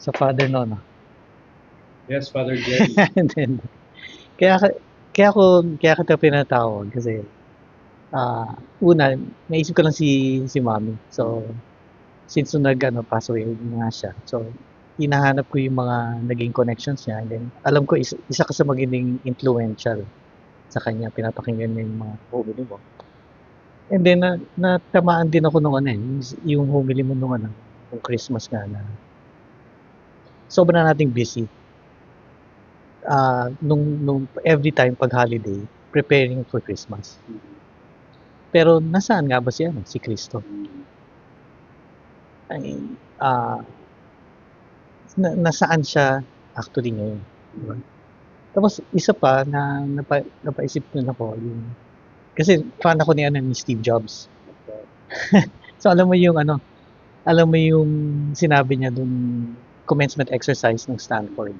Sa father no. Yes, Father Jerry. Then, kaya ka- kaya kita pinatawag kasi una naisip ko lang si Mommy. So since nung pass away nga siya. So hinahanap ko yung mga naging connections niya, and then alam ko isa ka sa magiging influential sa kanya, pinapakinggan niya yung mga homily mo. And then natamaan din ako nung yung homily mo nung yung Christmas nga na sobrang nating busy. Nung every time pag holiday, preparing for Christmas. Pero nasaan nga ba si Kristo? Ay, nasaan siya actually ngayon? Diba? Tapos isa pa na napaisip din ako yung kasi fan ako ni Steve Jobs. So alam mo yung sinabi niya dun commencement exercise ng Stanford.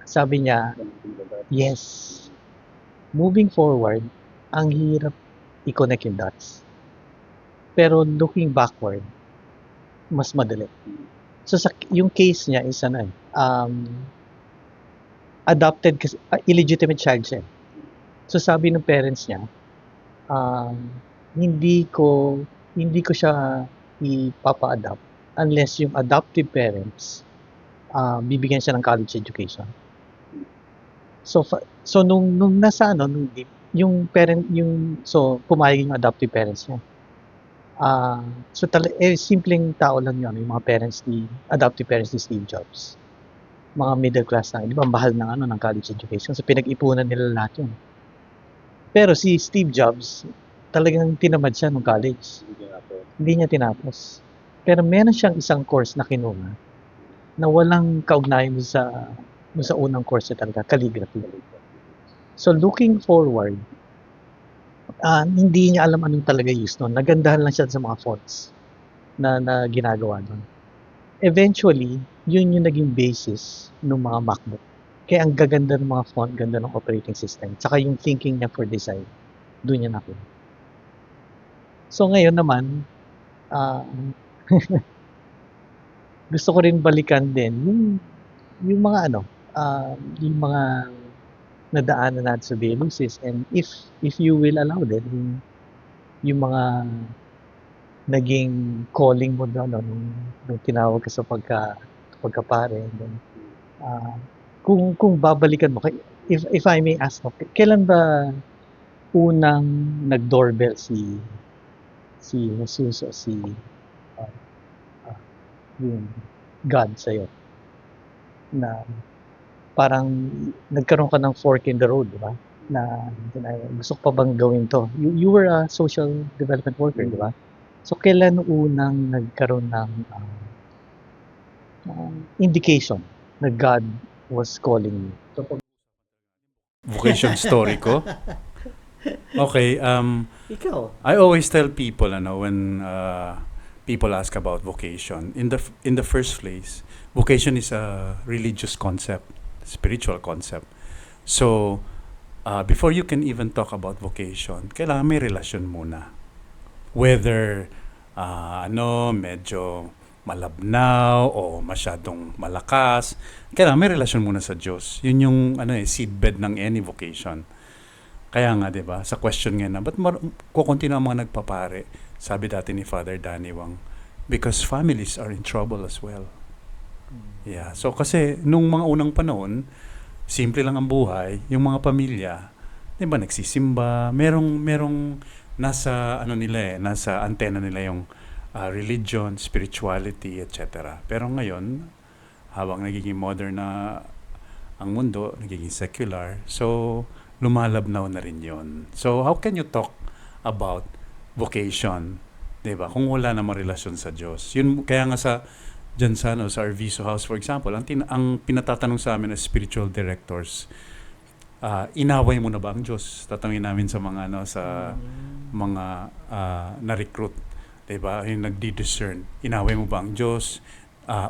Sabi niya, yes, moving forward, ang hirap i-connect yung dots. Pero looking backward, mas madali. So yung case niya is adopted kasi illegitimate child siya. So sabi ng parents niya, hindi ko siya ipapa-adopt unless yung adoptive parents bibigyan siya ng college education. So nung nasa yung pumayag yung adoptive parents niya. Simpleng tao lang yun, yung mga adoptive parents ni Steve Jobs. Mga middle class na, di ba, bahal ng college education. So pinag-ipunan nila lahat yun. Pero si Steve Jobs, talagang tinamad siya nung college. Hindi niya tinapos. Pero meron siyang isang course na kinuha na walang kaugnayan sa unang course niya talaga, calligraphy. So looking forward, hindi niya alam anong talaga use nun. Nagandahan lang siya sa mga fonts na ginagawa nun. Eventually, yun yung naging basis ng mga MacBook. Kaya ang gaganda ng mga font, ganda ng operating system. Tsaka yung thinking niya for design, doon niya nakuha. So ngayon naman, gusto ko rin balikan din yung mga yung mga nadaanan natin sa Velusis, and if you will allow din yung mga naging calling mo doon nung tinawag ka sa pagkapare. Then, kung babalikan mo, if I may ask, kailan ba unang nag-doorbell si Jesus o yung God sa'yo? Na parang nagkaroon ka ng fork in the road, di ba? Na gusto ko pa bang gawin to? You were a social development worker, di ba? So, kailan unang nagkaroon ng indication na God was calling you? Vocation story ko? Okay, Ikaw? I always tell people, when people ask about vocation, in the first place, vocation is a religious concept, spiritual concept. So, before you can even talk about vocation, kailangan may relasyon muna. Whether medyo malabnaw o masyadong malakas, kailangan may relasyon muna sa Diyos. Yun yung seedbed ng any vocation. Kaya nga, 'di ba? Sa question nga na, ba't kukunti na ang mga nagpapare? Sabi dati ni Father Danny Wang, because families are in trouble as well. Yeah. So kasi nung mga unang panahon, simple lang ang buhay, yung mga pamilya, 'di ba, nagsisimba, merong nasa nasa antena nila yung religion, spirituality, etc. Pero ngayon, habang nagiging modern na ang mundo, nagiging secular, so lumalabnaw na rin yun. So how can you talk about vocation, 'di ba, kung wala namang relasyon sa Diyos? Yun, kaya nga sa Arvizo House, for example, ang pinatatanong sa amin as spiritual directors, inaway mo na ba ang Diyos? Tatanungin namin sa mga mga na-recruit, 'di ba? Yung nagdi-discern. Inaway mo ba ang Diyos?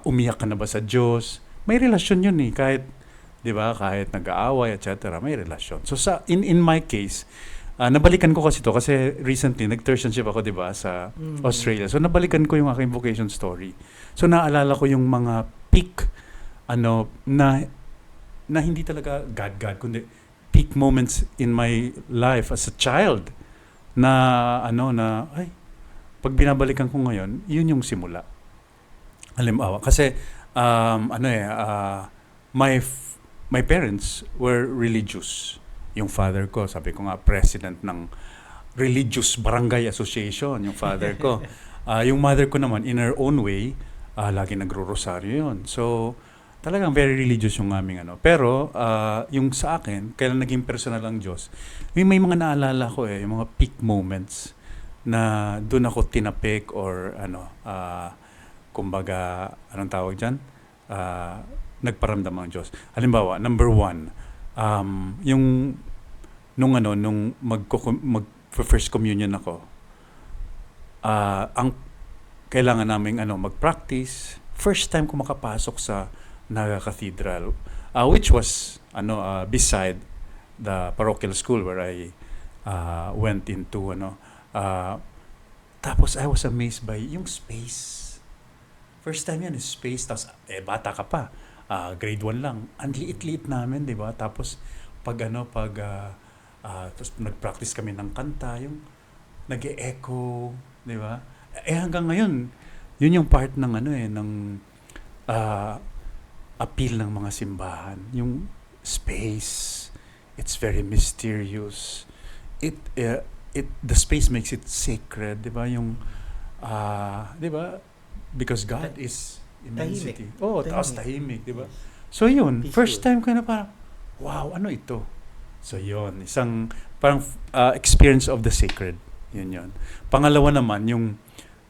Umiyak ka na ba sa Diyos? May relasyon yun kahit 'di ba, kahit nag-aaway, etc., may relasyon. So in my case, nabalikan ko kasi recently nag-tertianship ako, 'di ba, sa Australia. So nabalikan ko yung aking vocation story. So naalala ko yung mga peak, na hindi talaga God, kundi peak moments in my life as a child na ay, pag binabalikan ko ngayon, yun yung simula. Halimbawa, kasi my parents were religious. Yung father ko, sabi ko nga, president ng religious barangay association, yung father ko. Yung mother ko naman, in her own way, lagi nagro-rosaryo yun. So, talagang very religious yung aming Pero, yung sa akin, kailan naging personal ang Diyos, may mga naalala ko yung mga peak moments na doon ako tinapik or kumbaga, anong tawag dyan? Nagparamdam ang Diyos. Halimbawa, number 1, yung nung first communion ako, ang kailangan naming mag-practice. First time ko makapasok sa Naga Cathedral, which was beside the parochial school where I went into tapos I was amazed by yung space. First time yan is space, tapos bata ka pa, grade 1 lang, ang liit-liit namin, di ba? Tapos tapos nag-practice kami ng kanta, yung nag-e-echo, di ba? Hanggang ngayon, yun yung part ng ng appeal ng mga simbahan, yung space. It's very mysterious. The space makes it sacred, di ba? Yung di ba? Because God is immensity. Tapos tahimik, di ba? So yun, peaceful. First time ko na parang, wow, ano ito? So yun, isang parang experience of the sacred. Yun. Pangalawa naman, yung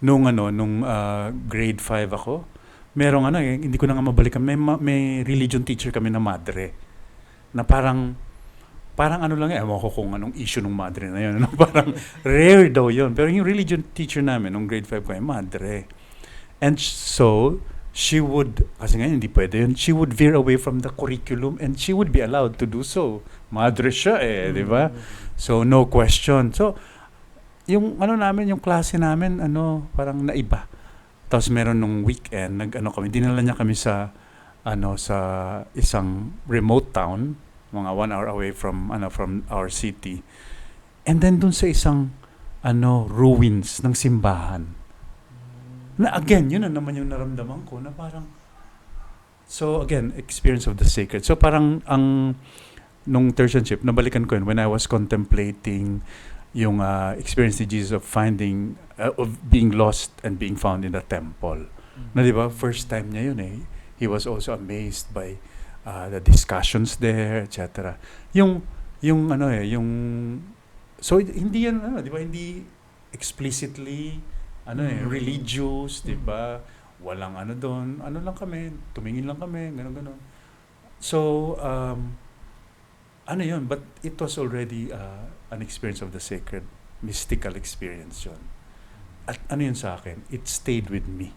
nung grade 5 ako, merong hindi ko na nga mabalikan, may religion teacher kami na madre. Na parang lang ewan ko kung anong issue ng madre na yun. Parang rare daw yun. Pero yung religion teacher namin, nung grade 5 ko, madre. And so, she would, kasi ngayon hindi pwede yun, she would veer away from the curriculum and she would be allowed to do so. Madre siya di ba? So, no question. So, yung namin, yung klase namin, parang naiba. Tapos meron nung weekend, kami, dinala niya kami sa isang remote town, mga 1 hour away from our city. And then dun sa isang ruins ng simbahan. Na again, yun na naman yung naramdaman ko na parang, so again, experience of the sacred. So parang nung tertianship, nabalikan ko yun when I was contemplating yung experience ni Jesus of being lost and being found in the temple. Na di ba, first time niya yun he was also amazed by the discussions there, etc. Yung so hindi yan di ba, hindi explicitly religious, di ba? Walang doon. Lang kami, tumingin lang kami, gano'n. So, yun, but it was already an experience of the sacred, mystical experience yun. At yun sa akin? It stayed with me.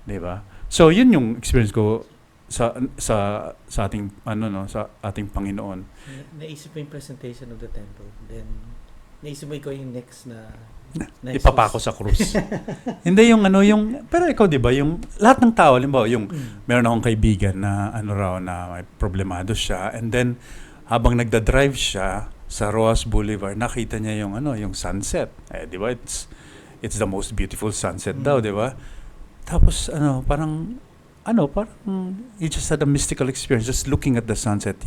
Di ba? So, yun yung experience ko sa ating sa ating Panginoon. Naisip mo yung presentation of the temple, then naisip mo ikaw yung next na ipapako sa krus. Hindi yung pero ikaw 'di ba, yung lahat ng tao, halimbawa yung meron akong kaibigan na na may problemado siya, and then habang nagda-drive siya sa Roas Boulevard, nakita niya yung yung sunset. 'Di ba? It's the most beautiful sunset daw, 'di ba? Tapos parang he just had a mystical experience just looking at the sunset.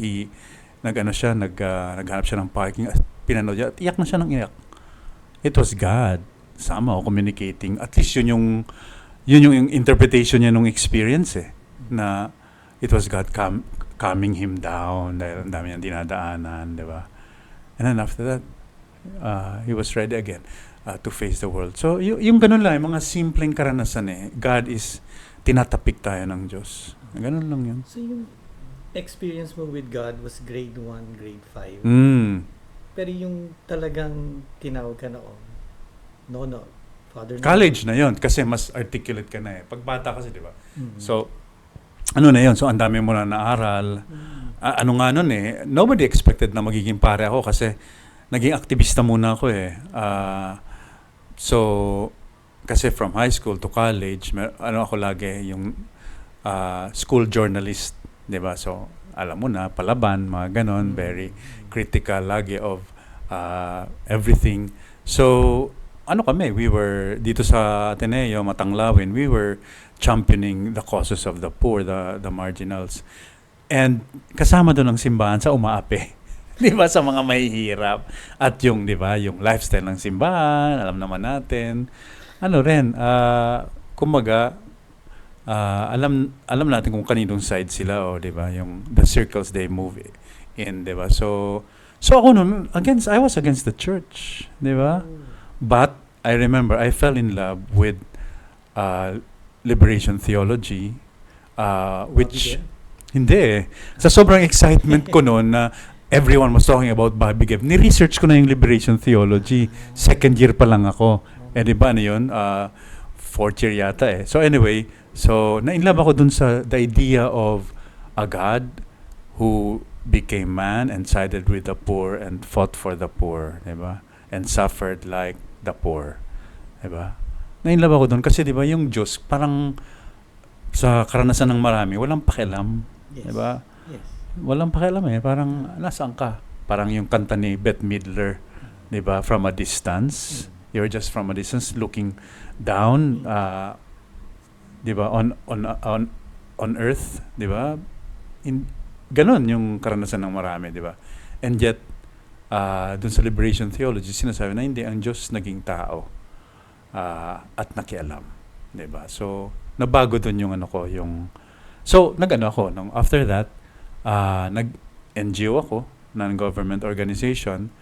Naghanap siya ng parking, pinanood niya, at iyak na siya ng iyak. It was God somehow communicating. At least yun yung interpretation niya nung experience na it was God calming him down dahil ang dami niyang dinadaanan, di ba? And then after that, he was ready again to face the world. So yung ganun lang, yung mga simpleng karanasan God is tinatapik tayo ng Diyos. Ganun lang yun. So yung experience mo with God was grade 1, grade 5. Pero yung talagang tinawag ka noon, Father. College na yon kasi mas articulate ka na Pagbata kasi, di ba? So, na yon? So, ang dami mo na naaral. Nobody expected na magiging pare ako kasi naging aktivista muna ako so, kasi from high school to college, ako lagi yung school journalist, 'di ba? So, alam mo na, palaban, mga ganon, very critical lagi of everything. So, ano kami, we were dito sa Ateneo, Matanglawin, we were championing the causes of the poor, the marginals. And kasama doon ang simbahan sa umaapi. 'Di ba, sa mga mahihirap. At yung, 'di ba, yung lifestyle ng simbahan, alam naman natin. Ano rin, kumbaga, alam natin kung kaninong side sila, o 'di ba, yung the circles they move in, 'di ba? So ako noon, I was against the church, 'di ba? But I remember I fell in love with liberation theology, which hindi eh. Sa sobrang excitement ko noon na everyone was talking about Bobby Gev, ni-research ko na yung liberation theology. Second year pa lang ako. Eh, di ba, ano yun? Fourth year yata eh. So anyway, na-inlove ako dun sa the idea of a God who became man and sided with the poor and fought for the poor, di ba? And suffered like the poor, di ba? Na-inlove ako dun kasi, di ba, yung Diyos, parang sa karanasan ng marami, walang pakialam, di ba? Yes. Walang pakialam eh. Parang, nasaan ka? Parang yung kanta ni Bette Midler, di ba? From a distance. You're just from a distance looking down, di ba? On earth, di ba? Ganon yung karanasan ng marami, di ba? And yet, dun sa liberation theology, sinasabi na hindi, ang Diyos naging tao at nakialam, di ba? So, nabago dun yung ano ko, yung... So, nag-ano ako, after that, nag-NGO ako, non-government organization,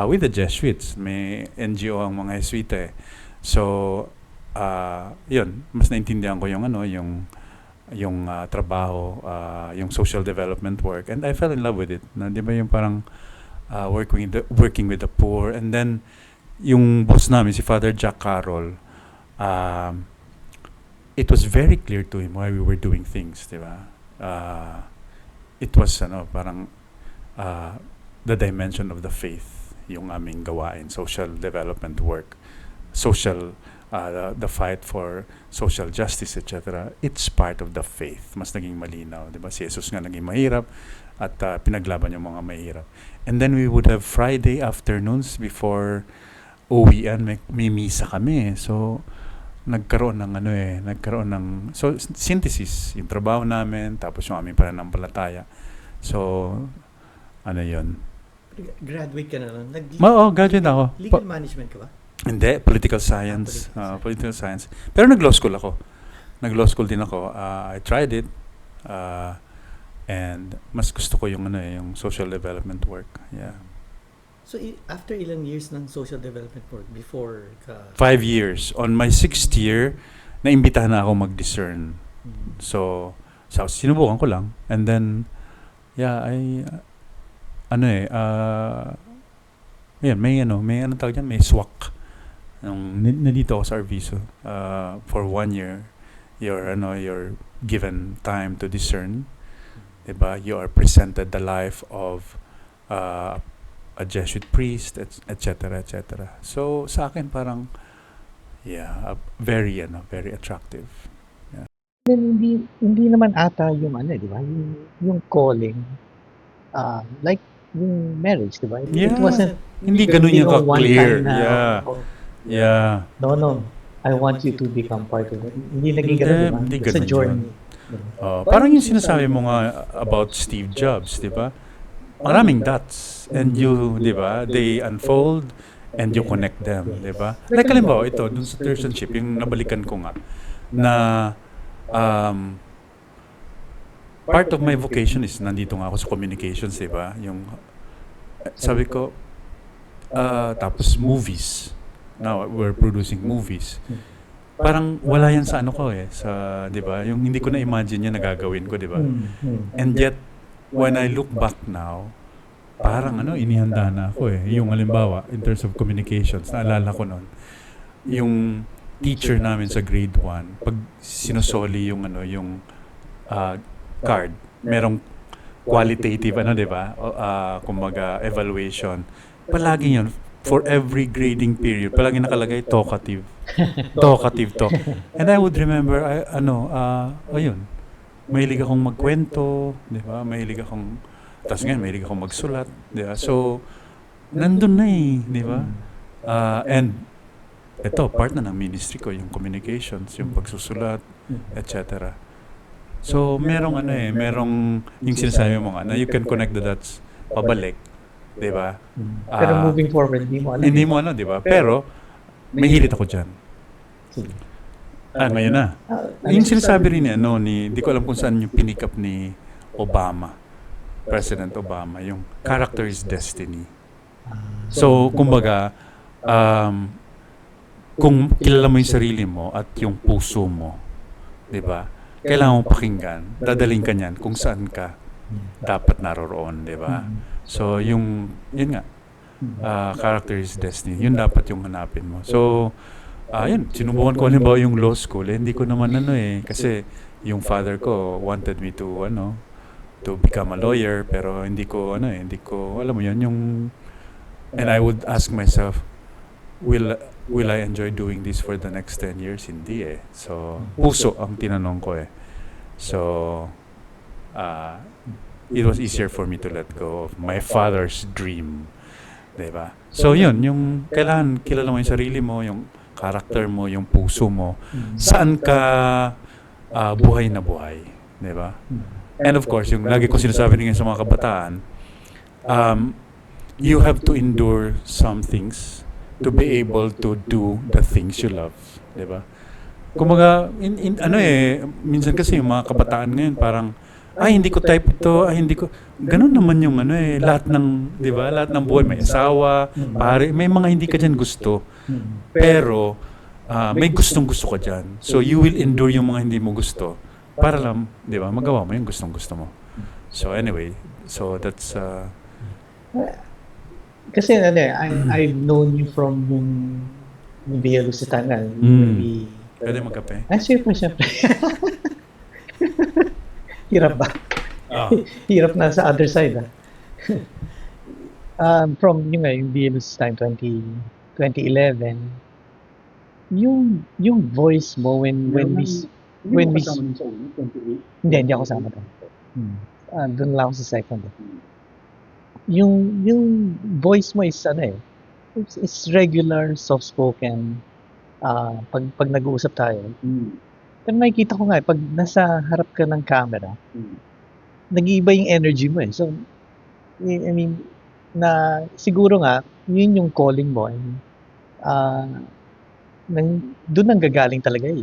with the Jesuits. May NGO ang mga Jesuita eh. So, yun, mas naintindihan ko yung ano, yung trabaho, yung social development work, and I fell in love with it. Na, di ba yung parang working with the poor, and then yung boss namin, si Father Jack Carroll, it was very clear to him why we were doing things, di ba? It was parang the dimension of the faith, yung aming gawain, social development work, social the fight for social justice, etc. It's part of the faith. Mas naging malinaw, di ba? Si Jesus nga naging mahirap at pinaglaban yung mga mahirap. And then we would have Friday afternoons before uwian, may misa kami. So nagkaroon ng synthesis yung trabaho namin, tapos yung aming pananampalataya. So yun. Graduate ka na lang? Graduate ako. Legal management ka ba? Hindi, political science. Political science. Pero nag-law school ako. Nag-law school din ako. I tried it. And mas gusto ko yung yung social development work. Yeah. So after ilang years ng social development work before ka 5 years. On my 6th year, naimbitahan na ako mag-discern. So sinubukan ko lang. And then may tawag dyan, may SWAC. Nandito ako sa Arviso, for 1 year, you're given time to discern. Diba? You are presented the life of a Jesuit priest, etc., etc. So sa akin parang very attractive. Yeah. Then hindi naman ata yung di ba? Yung calling, like yung marriage, di ba? Yeah. It wasn't Hindi ganun yung ka-clear. Yeah. No. I want you to become part of it. Hindi naging ganun, Hindi di ba? It's a ganun journey. Parang yung sinasabi mo nga about Steve Jobs, di ba? Maraming dots. And you, di ba? They unfold and you connect them, di ba? Like halimbawa, ito, dun sa Thurstonship, yung nabalikan ko nga, na part of my vocation is nandito nga ako sa communications, di ba? Yung sabi ko, tapos movies. Now we're producing movies. Parang wala yan sa sa, di ba? Yung hindi ko na imagine yan na gagawin ko, di ba? And yet when I look back now, parang inihanda na ako eh. Yung halimbawa, in terms of communications, naalala ko noon, yung teacher namin sa grade 1, pag sinusoli yung card, merong qualitative di ba? Kumbaga evaluation. Palagi yun, for every grading period, palagi nakalagay talkative. Talkative. And I would remember ayun. mahilig akong magkwento, di ba? Tapos ngayon, mahilig akong magsulat, di ba? So, nandun na eh, di ba? And, ito, part na ng ministry ko, yung communications, yung pagsusulat, etc. So, merong yung sinasabi mo nga, na you can connect the dots pabalik, di ba? Pero moving forward, Hindi mo di ba? Pero, may hilit ako dyan. Ngayon na. Yung sinasabi rin niya, di ko alam kung saan yung pinick up ni Obama, President Obama, yung character is destiny. So, kumbaga, kung kilala mo yung sarili mo at yung puso mo, di ba? Kailangan mo pakinggan, dadaling ka niyan kung saan ka dapat naroroon, di ba? So, yun nga, character is destiny. Yun dapat yung hanapin mo. So, yun, sinubukan ko halimbawa yung law school, hindi ko naman kasi yung father ko wanted me to become a lawyer, pero hindi ko, alam mo yun, and I would ask myself, will I enjoy doing this for the next 10 years? Hindi eh. So, puso ang tinanong ko eh. So, it was easier for me to let go of my father's dream. Diba? So, yun, yung kailangan kilala mo yung sarili mo, yung character mo, yung puso mo, saan ka buhay na buhay. Diba? And of course, yung lagi ko sinasabi rin sa mga kabataan, you have to endure some things to be able to do the things you love, 'di ba? Kumbaga minsan kasi yung mga kabataan ngayon parang hindi ko type ito, hindi ko ganun naman yung lahat ng, 'di ba? Lahat ng buhay may asawa, pare, may mga hindi ka diyan gusto. Pero may gustong-gusto ka diyan. So you will endure yung mga hindi mo gusto para lang, 'di ba? Magawa mo yung gustong-gusto mo. So anyway, so that's kasi I've known you from yung Via Lusitana. Maybe... Pwede magkape? Siyempre. Hirap ba? Hirap na sa other side. From yung Via Lusitana 2011, yung voice mo when we hindi ako sama doon. Doon lang ako sa second. Yung voice mo is it's regular, soft-spoken. Pag nag-uusap tayo. Pero nakikita ko nga, pag nasa harap ka ng camera, nag-iiba yung energy mo eh. So, I mean, siguro nga, yun yung calling mo. Doon nang gagaling talaga eh.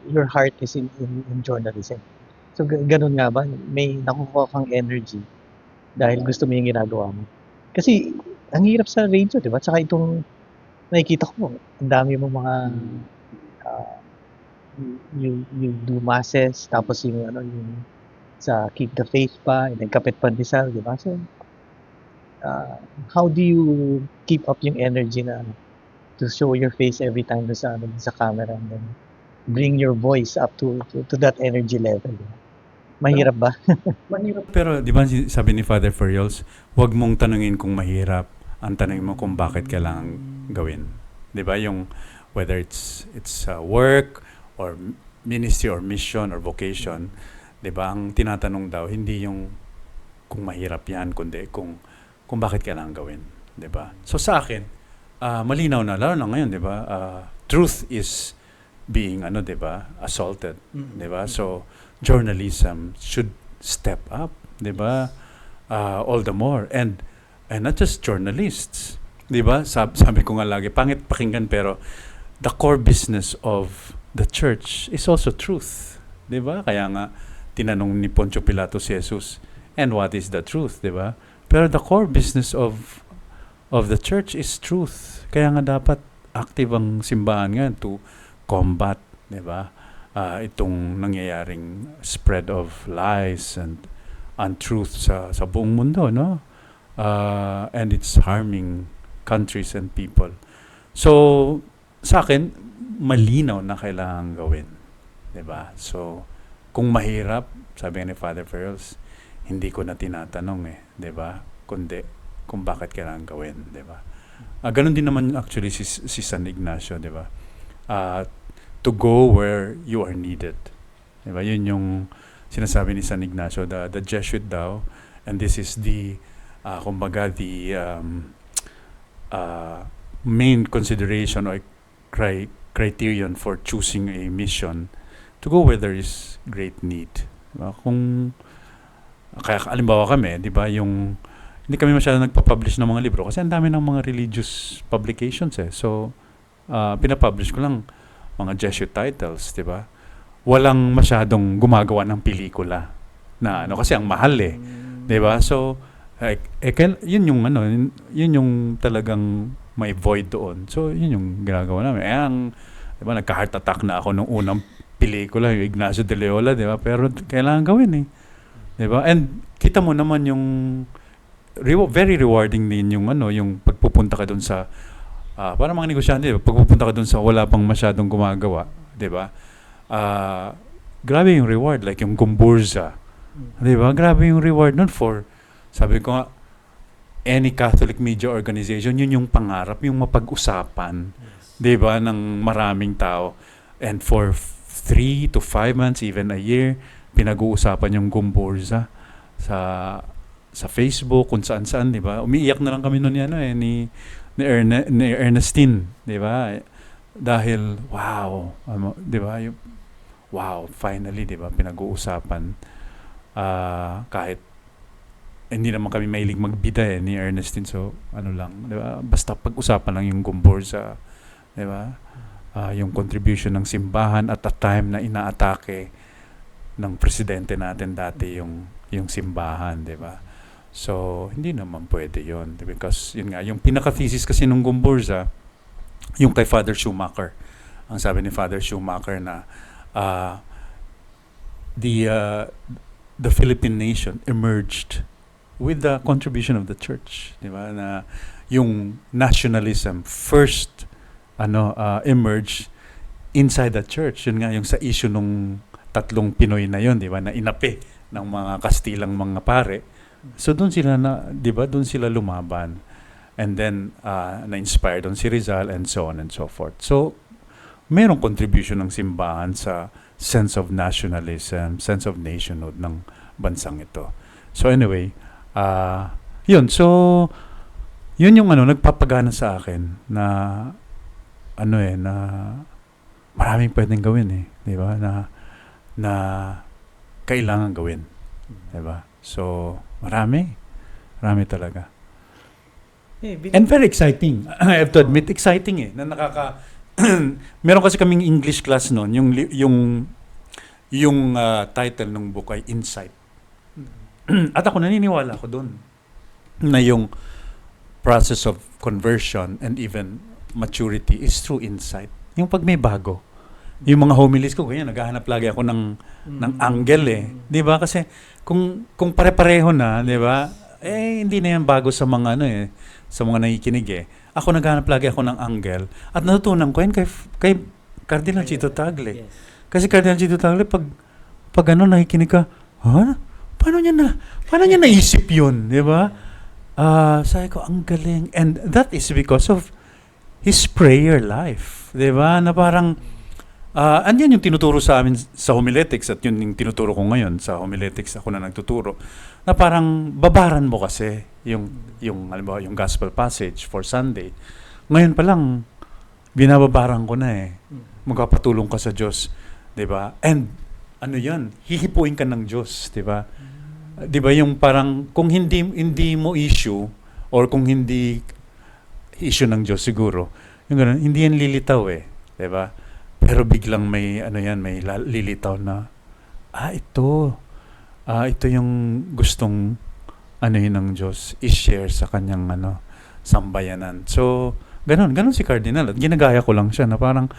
Your heart is in journalism. So, ganun nga ba? May nakukuha kang energy dahil gusto mo yung ginagawa mo. Kasi, ang hirap sa radio, di ba? Tsaka itong, nakikita ko, ang dami mo mga, yung do masses, tapos yung sa Keep the Faith pa, yung Kapit Pandesal, di ba? So, how do you keep up yung energy na, to show your face every time sa camera and then bring your voice up to that energy level, di ba? Mahirap ba? Mahirap. Pero di ba sabi ni Father Ferriols, huwag mong tanungin kung mahirap, ang tanungin mo kung bakit kailangan gawin. Di ba yung whether it's work or ministry or mission or vocation, di ba ang tinatanong daw hindi yung kung mahirap yan, kundi kung bakit kailangan gawin, di ba? So sa akin, malinaw na lalo na ngayon, di ba? Truth is being di ba? Assaulted, di ba? So journalism should step up, 'di ba? All the more and not just journalists, 'di ba? Sabi ko nga lagi, pangit pakinggan pero the core business of the church is also truth, 'di ba? Kaya nga tinanong ni Poncio Pilato si Jesus, and what is the truth, 'di ba? Pero the core business of the church is truth. Kaya nga dapat active ang simbahan nga to combat, 'di ba? Itong nangyayaring spread of lies and untruth sa buong mundo, no? And it's harming countries and people. So, sa akin, malinaw na kailangan gawin. 'Di ba? So, kung mahirap, sabi ni Father Ferriols, hindi ko na tinatanong 'di ba? Kundi kung bakit kailangan gawin, 'di ba? Ganun din naman actually si San Ignacio, 'di ba? To go where you are needed. Diba? Yun yung sinasabi ni San Ignacio, the Jesuit daw, and this is the, kumbaga, the main consideration or criterion for choosing a mission, to go where there is great need. Diba? Kaya alimbawa kami, di ba, hindi kami masyadong nagpa-publish ng mga libro kasi ang dami ng mga religious publications eh. So, pinapublish ko lang mga Jesuit titles, di ba? Walang masyadong gumagawa ng pelikula na kasi ang mahal eh. Di ba? So, yun yung talagang may void doon. So, yun yung ginagawa namin. Di ba, nagka-heart attack na ako nung unang pelikula, yung Ignacio de Loyola, di ba? Pero kailangan gawin eh. Di ba? And kita mo naman yung very rewarding din yung pagpupunta ka doon sa para mga negosyante, pagpupunta ka doon sa wala pang masyadong gumagawa, di ba? Grabe yung reward, like yung Gumburza. Di ba? Grabe yung reward nun sabi ko nga, any Catholic media organization, yun yung pangarap, yung mapag-usapan, di ba, ng maraming tao. And for 3 to 5 months, even a year, pinag-uusapan yung Gumburza sa Facebook, kung saan-saan, di ba? Umiiyak na lang kami noon ni Ernestine, di ba? Dahil, wow, di ba? Wow, finally, di ba? Pinag-uusapan. Kahit hindi naman kami mahilig magbida ni Ernestine, so lang, di ba? Basta pag-usapan lang yung Gumburza, di ba? Yung contribution ng simbahan at a time na inaatake ng presidente natin dati yung simbahan, di ba? So, hindi naman pwede yun. Because, yun nga, yung pinaka-thesis kasi nung Gumburza, yung kay Father Schumacher. Ang sabi ni Father Schumacher na the Philippine nation emerged with the contribution of the church. Di ba? Na yung nationalism first emerged inside the church. Yun nga, yung sa issue nung 3 Pinoy na yun, di ba? Na inapi ng mga Kastilang mga pare. So doon sila doon sila lumaban. And then na-inspire doon si Rizal and so on and so forth. So merong contribution ng simbahan sa sense of nationalism, sense of nationhood ng bansang ito. So anyway, yun. So yun yung nagpapagana sa akin na na maraming pwedeng gawin eh, di ba? Na kailangan gawin. Di ba? So marami talaga. And very exciting. I have to admit, exciting eh. Na meron kasi kaming English class noon, yung title ng book ay Insight. At ako naniniwala ko doon na yung process of conversion and even maturity is through insight. Yung pag may bago. Yung mga homilies ko, ganyan, naghahanap lagi ako ng angle eh. 'Di ba? Kasi kung pare-pareho na, 'di ba? Hindi na yan bago sa mga sa mga nakikinig eh. Ako naghahanap lagi ako ng angle at natutunan ko yan kay Cardinal Chito Tagle. Yes. Kasi Cardinal Chito Tagle pag nakikinig ka, paano niya naisip 'yun, 'di ba? Sabi ko ang galing, and that is because of his prayer life, 'di ba? Na parang andyan yung tinuturo sa amin sa homiletics at yun yung tinuturo ko ngayon sa homiletics, ako na nagtuturo, na parang babaran mo kasi yung halimbawa yung gospel passage for Sunday. Ngayon pa lang binababaran ko na eh. Magpapatulong ka sa Diyos, 'di ba? And yan, hihipuin ka ng Diyos, 'di ba? 'Di ba yung parang kung hindi mo issue or kung hindi issue ng Diyos siguro, yung ganun, hindi yan lilitaw eh, 'di ba? Pero biglang may may lilitaw na ito yung gustong ng Diyos i-share sa kanyang sambayanan. So ganun si Cardinal, at ginagaya ko lang siya na parang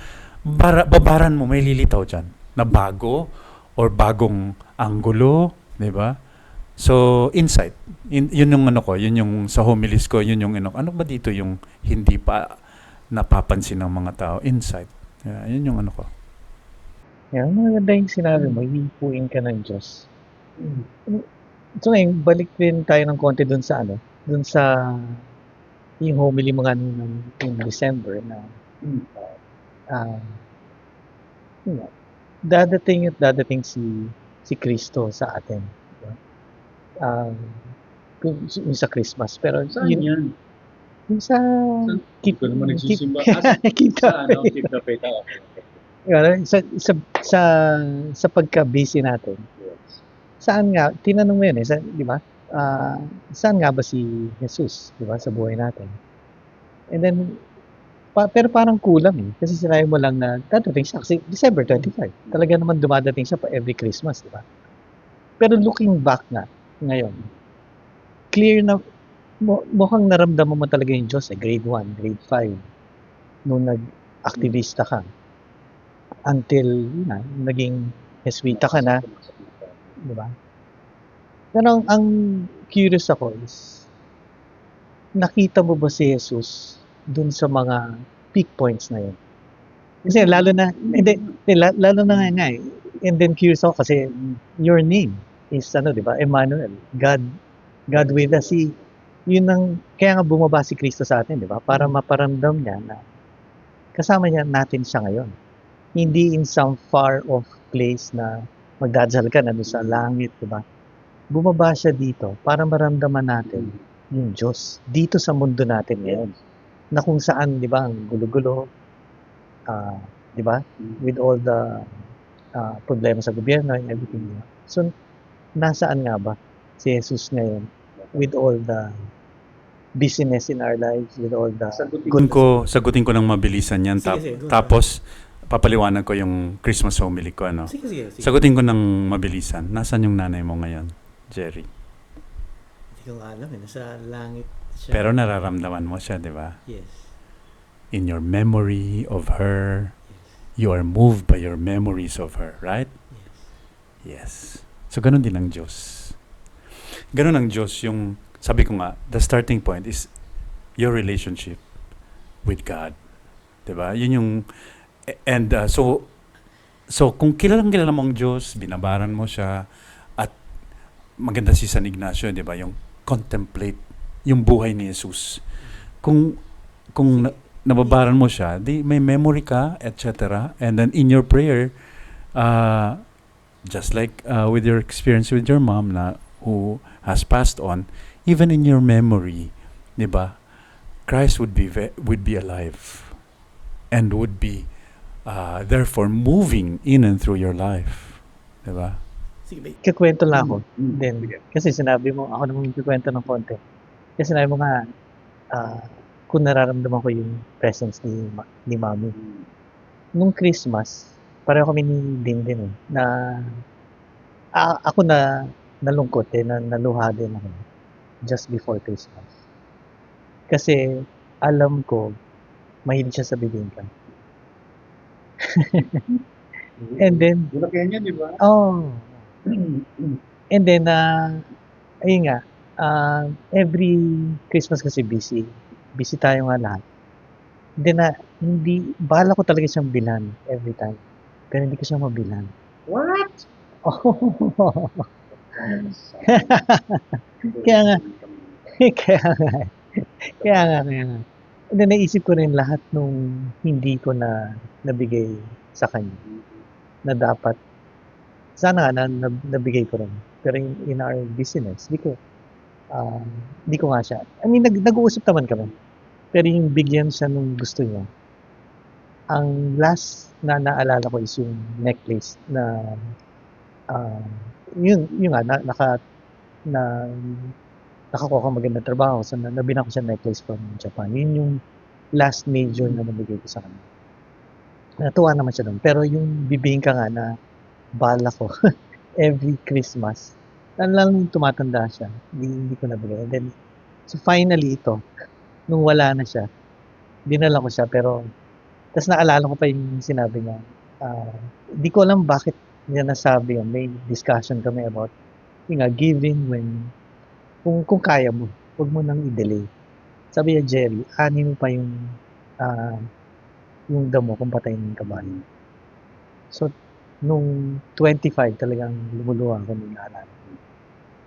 babaran mo, may lilitaw diyan na bago or bagong anggulo, 'di ba? So insight, yun yung yun yung sa homilies ko, yun yung ano ba dito yung hindi pa napapansin ng mga tao, insight. Yun yung ko. Maganda yung sinabi mo, hihipuin ka ng Diyos. So ngayon, balik din tayo ng konti dun sa yung homily mga ng December na dadating si si Kristo sa atin. Diba? Yung sa Christmas. Pero Saan yan? yung sa Hindi ko naman nagsisimba. Kita Sa ano? Keep the faith. sa pagka-busy natin. Yes. Saan nga, tinanong mo yun di ba? Saan nga ba si Jesus, di ba, sa buhay natin? And then, pero parang kulang kasi sinabi mo lang na dadating siya kasi December 25. Talaga naman dumadating siya pa every Christmas, di ba? Pero looking back na, ngayon, clear na, mukhang naramdaman mo talaga yung Diyos grade 1, grade 5, nung nag-aktivista ka. Until, naging Jesuita ka na, di ba? Pero ang curious ako is, nakita mo ba si Jesus dun sa mga peak points na yun? Kasi lalo na, lalo na nga and then curious ako kasi your name is, di ba, Emmanuel, God with us. Yun kaya nga bumaba si Kristo sa atin, di ba? Para maparamdam niya na kasama natin siya ngayon. Hindi in some far off place na magdadasal ka na doon sa langit, di ba? Bumaba siya dito para maramdaman natin yung Diyos dito sa mundo natin ngayon. Na kung saan, di ba, ang gulo-gulo, di ba? With all the problema sa gobyerno and everything. Diba? So, nasaan nga ba si Jesus ngayon with all the busyness in our lives, with all the Sagutin ko ng mabilisan yan. Sige, Tapos, papaliwanag ko yung Christmas homily ko. Ano? Sige. Sagutin ko ng mabilisan. Nasaan yung nanay mo ngayon, Jerry? Hindi ko alam nasa langit siya. Pero nararamdaman mo siya, di ba? Yes. In your memory of her, you are moved by your memories of her, right? Yes. So, ganun din ang Diyos. Ganun ang Diyos, yung, sabi ko nga, the starting point is your relationship with God. Diba? Yun yung, and so kung kilalang mo ang Diyos, binabaran mo siya, at maganda si San Ignacio, diba? Yung contemplate, yung buhay ni Jesus. Kung nababaran mo siya, di may memory ka, etc. And then in your prayer, just like with your experience with your mom na who has passed on, even in your memory, di ba? Christ would be alive and would be therefore moving in and through your life. Di ba? Sige, Kikwento lang ako. Then, kasi sinabi mo, ako naman kikwento ng konti. Kasi sinabi mo nga, kung nararamdaman ko yung presence ni Mami. Nung Christmas, pareho kami ni Din na ako na nalungkot na naluha din ako just before Christmas. Kasi alam ko, mahilig siya sa bibingka. And then, Bulacan yan, di ba? oh. And then, ayun nga, every Christmas kasi busy tayo nga lahat. Then, bahala ko talaga siyang bilhan every time. Pero hindi ko siya mabilhan. What? Oh. Kaya nga. And then, naisip ko rin lahat nung hindi ko na nabigay sa kanya. Na dapat, sana nga nabigay ko rin. Pero in our business, di ko nga siya. I mean, nag-uusap naman kami. Pero yung bigyan siya nung gusto niya. Ang last na naalala ko is yung necklace na yun nga, nakakuha ko magandang trabaho. So, nabina ko siya necklace from Japan. Yun yung last major na nabigay ko sa kanya. Natuwa naman siya doon. Pero yung bibingka nga na bala ko every Christmas, lang tumatanda siya. Hindi ko nabigay. And then, so finally ito, nung wala na siya, dinala ko siya. Pero, tapos naalala ko pa yung sinabi niya. Hindi ko alam bakit niya nasabi yun. May discussion kami about giving when kung kaya mo, huwag mo nang i-delay. Sabi niya, Jerry, ani mo pa yung damo kung patayin ng kabayo. So, nung 25, talagang lumuluha ko ng naalala.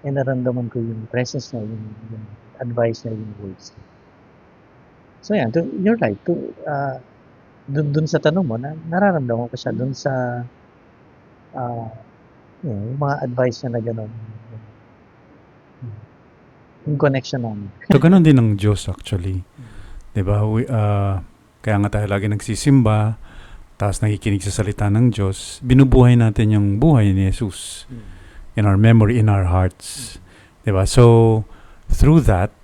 And naramdaman ko yung presence niya, yung advice niya, yung words. So, yan. You're right. Dun sa tanong mo, nararamdaman ko siya dun sa yung mga advice niya na gano'n. Yung connection namin. So, ganun din ang Diyos actually. 'Di ba? Kaya nga tayo lagi nagsisimba, tapos nakikinig sa salita ng Diyos. Binubuhay natin yung buhay ni Jesus in our memory, in our hearts. 'Di ba? So, through that,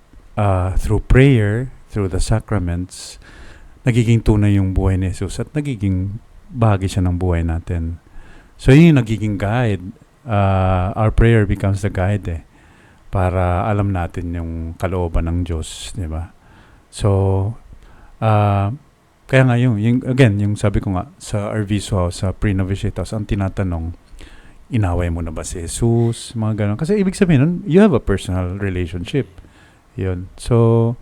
through prayer, through the sacraments, nagiging tunay yung buhay ni Jesus at nagiging bahagi siya ng buhay natin. So, yun yung nagiging guide. Our prayer becomes the guide para alam natin yung kalooban ng Diyos, di ba? So, kaya nga again, yung sabi ko nga, sa Arviso House, sa pre-novitiate house, ang tinatanong, inaway mo na ba si Jesus? Mga ganun. Kasi ibig sabihin nun, you have a personal relationship. Yun. So,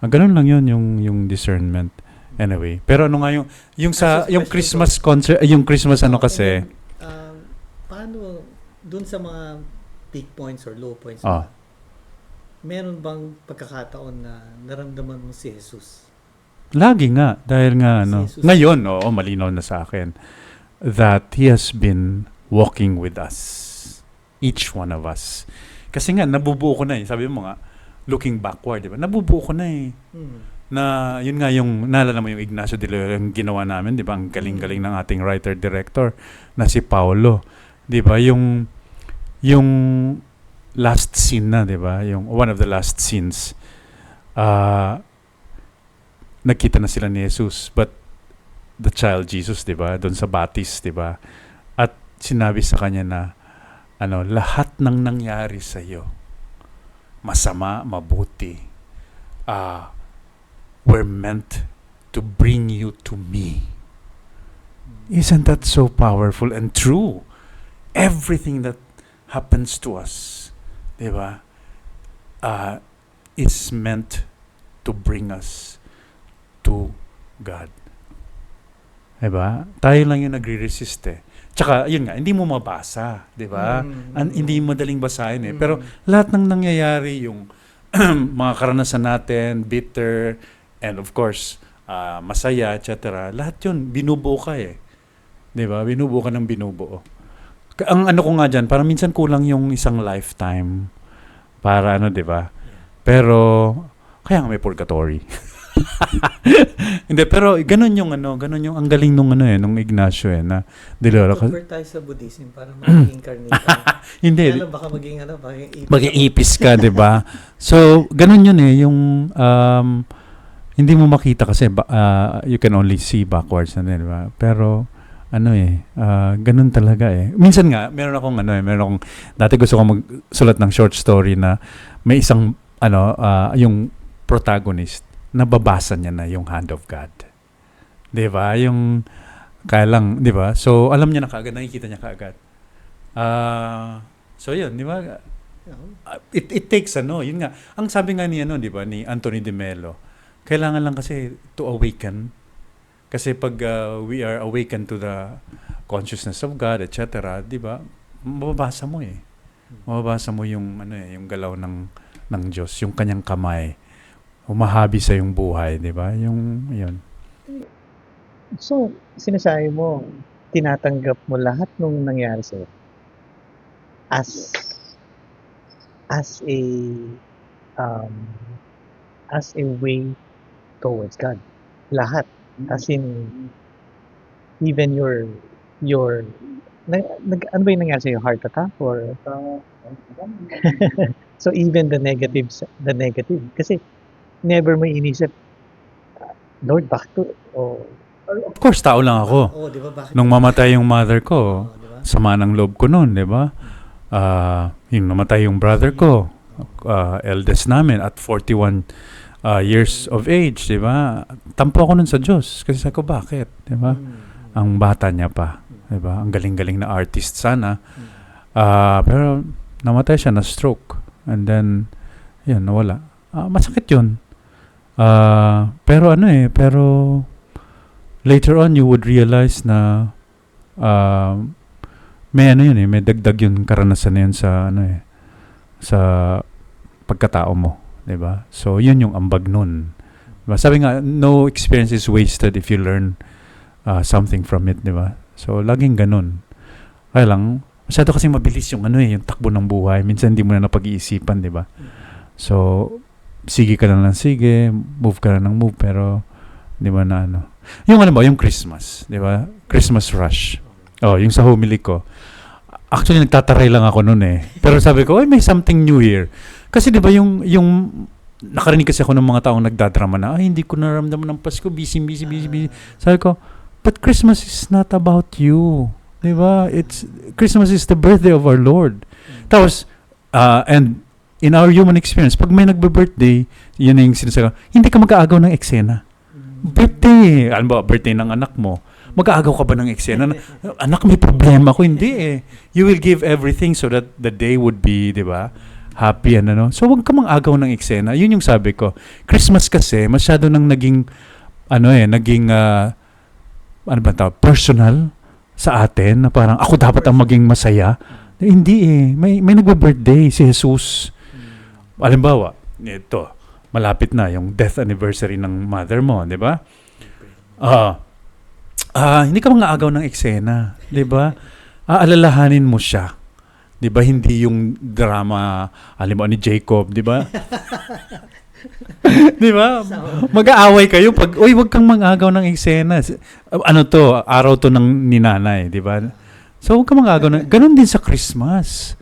ganun lang yun, yung discernment. Anyway, pero ano nga yung Christmas concert, yung Christmas ano kasi, paano, dun sa mga peak points or low points, meron bang pagkakataon na naramdaman mo si Jesus? Lagi nga, dahil nga Jesus. ngayon, malinaw na sa akin that He has been walking with us, each one of us. Kasi nga, nabubuo ko na sabi mo nga, looking backward, di ba? Nabubuo ko na na yun nga yung, naalala mo yung Ignacio de Loyola, yung ginawa namin, di ba? Ang galing-galing ng ating writer-director na si Paulo. Di ba? Yung last scene na, di ba? Yung one of the last scenes, nagkita na sila ni Jesus, but the child Jesus, di ba? Doon sa batis, di ba? At sinabi sa kanya na, lahat ng nangyari sa iyo, masama, mabuti, were meant to bring you to me. Isn't that so powerful and true? Everything that happens to us, di ba, is meant to bring us to God. Di ba? Tayo lang yung nagre-resist Tsaka, yun nga, hindi mo mabasa, di ba? Hindi madaling basahin Pero lahat ng nangyayari, yung mga karanasan natin, bitter, and of course, masaya, etc. Lahat yun, binubuo ka di ba? Binubuo ka ng binubuo. Ang ano ko nga dyan, parang minsan kulang yung isang lifetime para di ba? Pero, kaya nga may purgatory. Hindi, pero ganun yung ang galing nung Ignacio na de Loyola. Convert tayo sa Buddhism para mag-incarnate ka. Hindi. Baka maging mag-iipis ka, di ba? So, ganun yun yung hindi mo makita kasi you can only see backwards di ba? Pero ganun talaga Minsan nga, meron akong dati gusto kong magsulat ng short story na may isang yung protagonist, nababasa niya na yung hand of God. 'Di ba? Yung kaya lang, 'di ba? So alam niya na kaagad, nakikita niya kaagad. So yun, 'di ba? It takes yun nga. Ang sabi nga ni 'di ba, ni Anthony de Melo, kailangan lang kasi to awaken. Kasi pag we are awakened to the consciousness of God, etc., 'di ba? Mababasa mo Mababasa mo yung yung galaw ng Diyos, yung kanyang kamay. Humahabi sa yung buhay, di ba? Yung, yun. So, sinasabi mo, tinatanggap mo lahat nung nangyari sa'yo as a way towards God. Lahat. As in, even your ano ba yung nangyari sa'yo? Heart attack? Or so even the negative. Kasi never mo inisip, Lord, bakit to? Of course, tao lang ako. Di ba? Bakit? Nung mamatay yung mother ko, diba? sama ng loob ko noon, di ba? Yung namatay yung brother ko, eldest namin at 41 years of age, di ba? Tampo ako nun sa Diyos. Kasi sabi ko, bakit? Di ba? Ang bata niya pa. Di ba? Ang galing-galing na artist sana. Pero namatay siya na stroke. And then, yun, nawala. Masakit yun. Pero later on you would realize na may may dagdag yung karanasan na yun sa sa pagkatao mo, 'di ba? So yun yung ambag nun. Diba? Sabi nga, no experience is wasted if you learn something from it, 'di ba? So laging ganun. Kaya lang Masyado kasing mabilis yung yung takbo ng buhay. Minsan hindi mo na napag-iisipan, di ba? So, sige ka lang ng sige, move ka lang ng move, pero di ba na Yung yung Christmas, di ba? Christmas rush. Oh, yung sa homily ko. Actually, nagtataray lang ako noon eh. Pero sabi ko, may something new here. Kasi di ba yung nakarinig kasi ako ng mga taong nagdadrama na, hindi ko naramdaman ng Pasko, busy. Sabi ko, but Christmas is not about you. Di ba? Christmas is the birthday of our Lord. Tapos, and in our human experience, pag may nagbe-birthday, yun yung sinasabi, hindi ka mag-aagaw ng eksena. Birthday. Alam ba, birthday ng anak mo. Mag-aagaw ka ba ng eksena? Anak, may problema ko. Hindi eh. You will give everything so that the day would be, di ba, happy and So, wag ka mang-agaw ng eksena. Yun yung sabi ko. Christmas kasi, masyado nang naging, personal sa atin, na parang ako dapat ang maging masaya. Hindi eh. May nagbe-birthday si Jesus. Halimbawa, ito, malapit na yung death anniversary ng mother mo, di ba? Hindi ka mag-aagaw ng eksena, di ba? Alalahanin mo siya. Di ba? Hindi yung drama, ni Jacob, di ba? Di ba? Mag-aaway kayo pag, wag kang mag-agaw ng eksena. Araw to ng ninanay, di ba? So, wag kang mag-agaw ng, ganun din sa Christmas.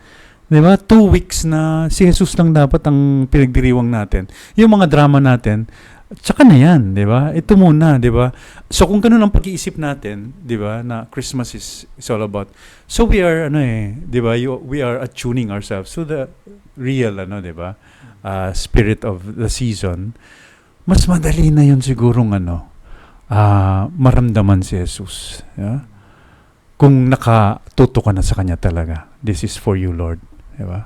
Di ba? 2 weeks na si Jesus lang dapat ang pinagdiriwang natin. Yung mga drama natin, tsaka na yan, di ba? Ito muna, di ba? So, kung ganun ang pag-iisip natin, di ba, na Christmas is all about. So, we are, di ba, we are attuning ourselves to the real, di ba, spirit of the season. Mas madali na yun sigurong, maramdaman si Jesus. Yeah? Kung nakatuto ka na sa Kanya talaga. This is for you, Lord. Di ba?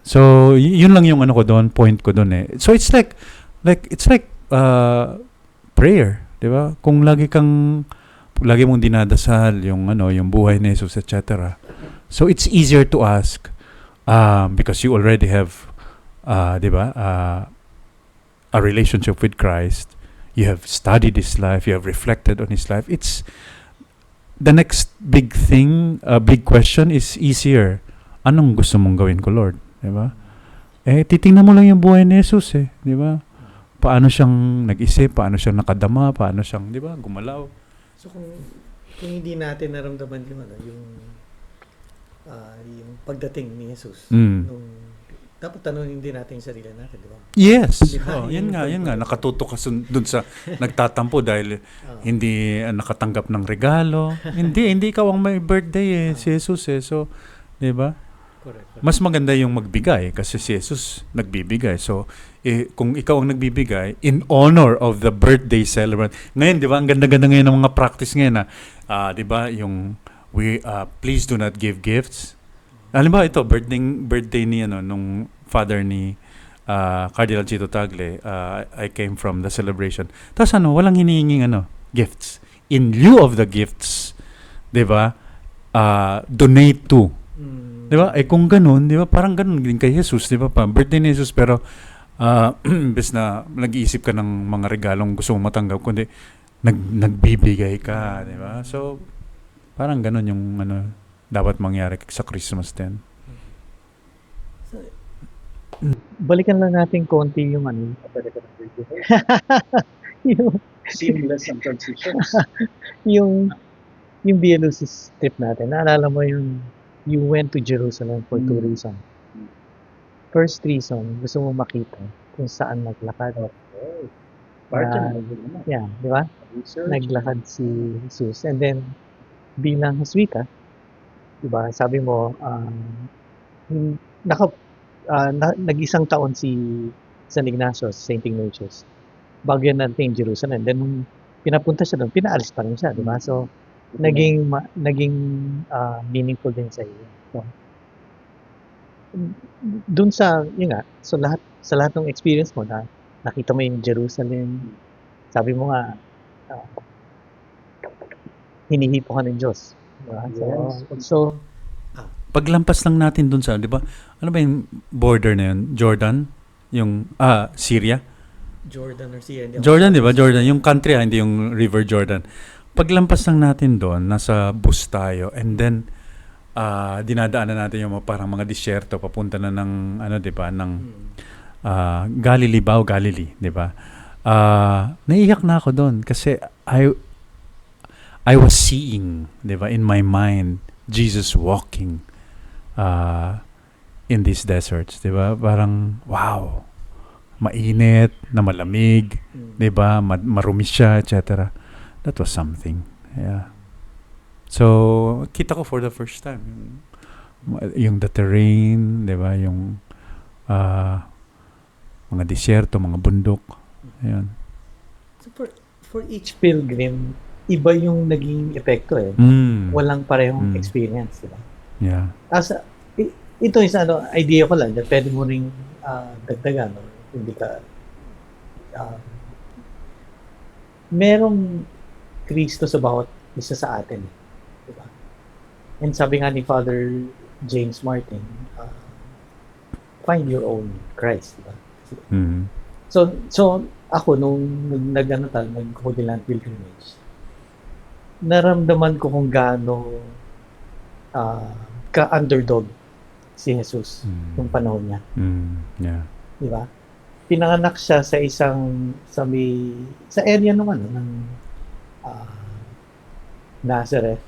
So, yun lang yung point ko doon eh. So, it's like prayer, 'di ba? Kung lagi mong dinadasal yung yung buhay ni Jesus, etc. So it's easier to ask because you already have 'di ba? A relationship with Christ. You have studied his life, you have reflected on his life. It's the next big thing, big question is easier. Anong gusto mong gawin ko, Lord? 'Di ba? Titingnan mo lang yung buhay ni Jesus 'di ba? Paano siyang nag-isip, paano siyang nakadama, paano siyang, di ba, gumalaw. So kung hindi natin naramdaman yung pagdating ni Jesus, dapat tanungin din natin yung sarili natin, di ba? Yes. Diba? Yan nga. Nakatutok ka dun sa nagtatampo dahil hindi nakatanggap ng regalo. hindi ikaw ang may birthday si Jesus So, di ba? Correct. Mas maganda yung magbigay kasi si Jesus nagbibigay. So, kung ikaw ang nagbibigay in honor of the birthday celebrant. Ngayon, di ba, ang ganda-ganda ngayon ng mga practice ngayon di ba, yung please do not give gifts. Alam ba, ito, birthday ni, nung father ni Cardinal Chito Tagle, I came from the celebration. Tapos walang hinihinging gifts. In lieu of the gifts, di ba, donate to. Di ba? Kung ganun, di ba? Parang ganun din kay Jesus, di ba? Birthday ni Jesus, pero imbes na nag-iisip ka ng mga regalong gusto mong matanggap, kundi nagbibigay ka, di ba? So, parang ganun yung dapat mangyari sa Christmas din. Balikan lang natin konti yung yung Seamless ang transitions. yung BLUC trip natin. Naalala mo yung you went to Jerusalem for 2 reasons. First reason, gusto mo makita kung saan naglakad. Di ba? Naglakad si Jesus. And then, bilang Jesuita, di ba, sabi mo, nag-isang taon si San Ignacio, St. Ignatius, bago yan natin Jerusalem. Then, nung pinapunta siya doon, pinaalis pa rin siya, di ba? So, naging meaningful din sa iyo. So, doon sa, so sa lahat ng experience mo na nakita mo yung Jerusalem, sabi mo nga, hinihipo ka ng Diyos. Diba? So, paglampas lang natin doon sa, di ba, ano ba yung border na yun? Jordan? Yung, Syria? Jordan or Syria. Jordan, di ba? Jordan. Yung country, hindi yung River Jordan. Paglampas lang natin doon, nasa bus tayo, and then, dinadaanan natin yung parang mga disyerto papunta na ng ano 'di ba ng Galilee ba o Galilee 'di ba? Naiyak na ako doon kasi I was seeing 'di ba in my mind Jesus walking in these deserts 'di ba? Parang wow. Mainit, na malamig, 'di ba? Marumi siya, etc. That was something. Yeah. So, kita ko for the first time yung the terrain, 'di ba? Yung mga disyerto, mga bundok. Ayun. So for each pilgrim, iba yung naging epekto eh. Walang parehong experience, di ba? Yeah. Ito is idea ko lang, pwede mo ring dagdagan, no? Hindi ka merong Kristo sa bawat isa sa atin, di ba? And sabi nga ni Father James Martin, find your own Christ, di ba? So ako nung nag-Holy Land Pilgrimage, naramdaman ko kung gaano ka-underdog si Jesus nung panahon niya. Yeah. Di ba? Pinanganak siya sa area naman ng Nazareth,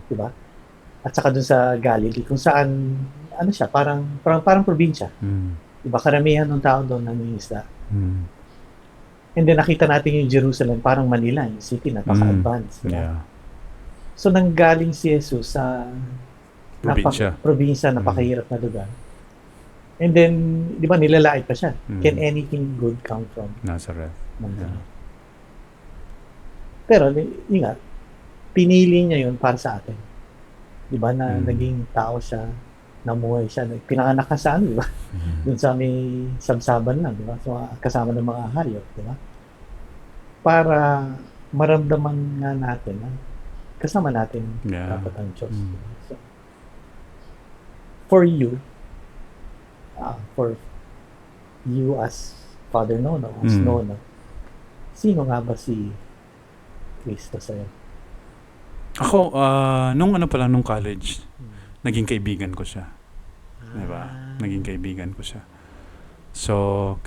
di ba? At saka dun sa Galilee kung saan siya, parang probinsya. Di ba? Karamihan ng tao doon nangingisda. And then nakita natin yung Jerusalem, parang Manila, yung city, napaka-advanced. Yeah. So nanggaling si Jesus sa probinsya, napakahirap na lugar. And then, di ba, nilalait pa siya. Can anything good come from Nazareth? Yeah. Pero, yun nga, pinili niya yun para sa atin. Di ba, na naging tao siya, namuhay siya, pinanganak ka sa di ba? Doon sa may sabsaban lang, di ba? So, kasama ng mga hayop, di ba? Para maramdaman nga natin na kasama natin dapat ang Diyos. So, for you as Father Nono, as Nono, sino nga ba si Kristo sa'yo? Ako, nung college, naging kaibigan ko siya. Diba? Naging kaibigan ko siya. So,